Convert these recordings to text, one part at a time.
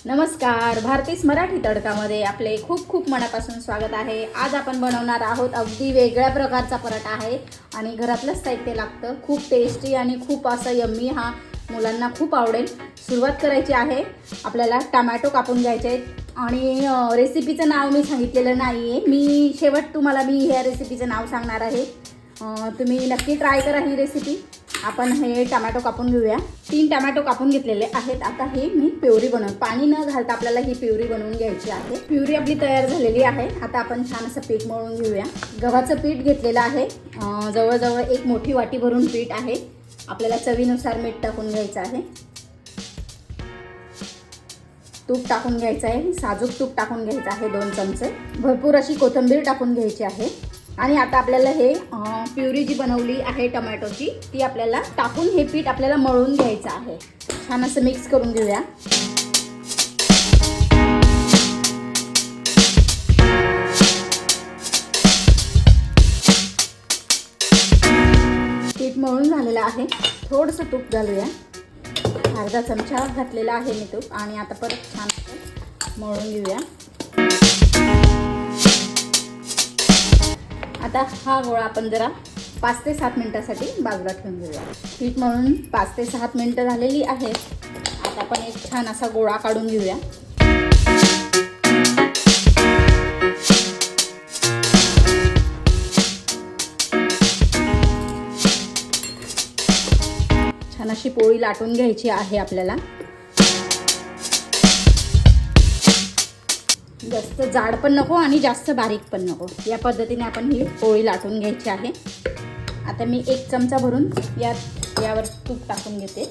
नमस्कार, भारतीस मराठी तडकामध्ये आपले खूप खूप मनापासून स्वागत आहे। आज आपण बनवणार आहोत अगदी वेगळ्या प्रकारचा पराठा आहे आणि घरातलंच साहित्य लागतं। खूप टेस्टी आणि खूप असं यम्मी, हा मुलांना खूप आवडेल। सुरुवात करायची आहे। आपल्याला टोमॅटो कापून घ्यायचे आहेत आणि रेसिपीचं नाव मी सांगितलेलं नाही आहे। मी शेवट तुम्हाला ह्या रेसिपीचं नाव सांगणार आहे। तुम्ही नक्की ट्राय करा ही रेसिपी। आपण हे टोमॅटो कापून घेऊया। 3 टोमॅटो कापून घेतलेले आहेत। आता हे मी प्युरी पाणी न घालता आपल्याला ही प्युरी बनवून घ्यायची आहे। प्युरी आपली तयार झालेली आहे। आता आपण छान असं पीठ मळून घेऊया। गव्हाचं पीठ घेतलेलं आहे। जवळजवळ 1 मोठी वाटी भरून पीठ आहे। आपल्याला चवीनुसार मीठ टाकून घ्यायचं आहे। तूप टाकून घ्यायचं आहे। साजूक तूप टाकून घ्यायचं आहे 2 चमचे। भरपूर अशी कोथिंबीर टाकून घ्यायची आहे। आणि आता आपल्याला हे प्युरी जी बनवली आहे टोमॅटोची, ती आपल्याला टाकून हे पीठ आपल्याला मळून घ्यायचं आहे। छान असं मिक्स करून घेऊया। पीठ मळून झालेलं आहे। थोडंसं तूप घालूया। अर्धा चमचा घातलेला आहे मी तूप आणि आता परत छान मळून घेऊया। आता हा गोळा आपण जरा 5 ते 7 मिनिटांसाठी बाजूला ठेवून घेऊया। पीठ मळून 5 ते 7 मिनिटं झालेली आहेत। आता आपण एक छान असा गोळा काढून घेऊया। छान अशी पोळी लाटून घ्यायची आहे आपल्याला। जास्त जाड पण नको आणि जास्त बारीक पण नको, या पद्धतीने आपण ही पोळी लाटून घ्यायची आहे। आता मी 1 चमचा भरून यावर तूप टाकून घेते।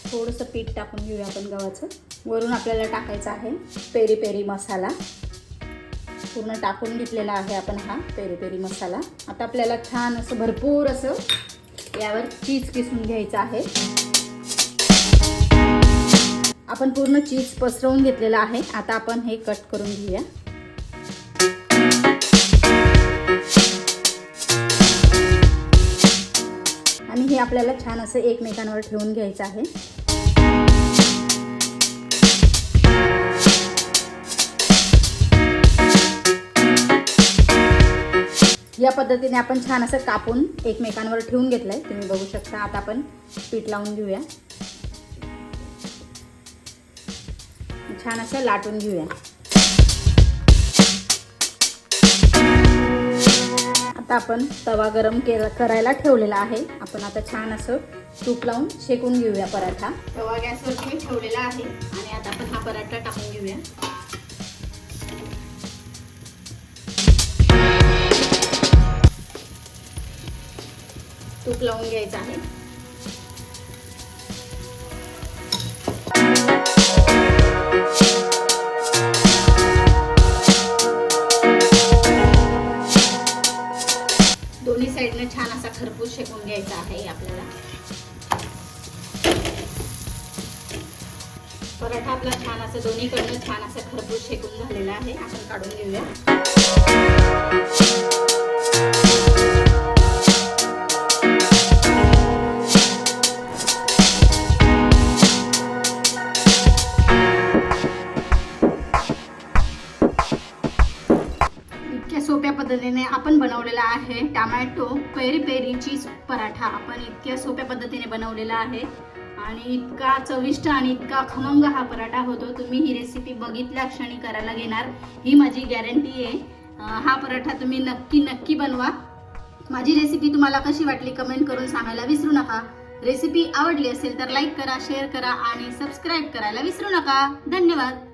थोडंसं पीठ टाकून घेऊया आपण गव्हाचं। वरून आपल्याला टाकायचं आहे पेरी पेरी मसाला। पूर्ण टाकून घेतलेला आहे आपण हा पेरी पेरी मसाला। आता आपल्याला छान असं भरपूर असं यावर चीज किसून घ्यायचं आहे। आपण पूर्ण चीज पसरवून घेतलेलं आहे। आता आपण हे कट करून घेऊया। आणि हे आपल्याला छान असं एकमेकांवर ठेवून घ्यायचं आहे। या पद्धतीने आपण छान असं कापून एकमेकांवर ठेवून घेतलंय, तुम्ही बघू शकता। आता आपण पीठ लावून घेऊया। छान असं लाटून घेऊया। आता आपण तवा गरम करायला ठेवलेला आहे। आपण आता छान असं तूप लावून शेकून घेऊया पराठा। तवा गॅसवर ठेवलेला आहे आणि आता आपण हा पराठा टाकून घेऊया। तूप लावून घ्यायचं आहे। दोन्ही साइडने छान असा खरपूस शेकून घ्यायचा आहे आपल्याला। पराठा आपला छान असं दोन्हीकडनं छान असं खरपूस शेकून झालेला आहे। आपण काढून घेऊया। सोप्या पद्धतीने आपण बनवलेला आहे tomato peri peri cheese paratha. आपण इतक्या सोप्या पद्धतीने बनवलेला आहे आणि इतका चविष्ट आणि इतका खमंग हा पराठा होतो। तुम्ही ही रेसिपी बघितल्या क्षणी करायला घेणार, ही माझी गॅरंटी आहे। हा पराठा तुम्ही नक्की बनवा। माझी रेसिपी तुम्हाला कशी वाटली कमेंट करून सांगायला विसरू नका। रेसिपी आवडली असेल तर लाईक करा, शेअर करा आणि सबस्क्राईब करायला विसरू नका। धन्यवाद।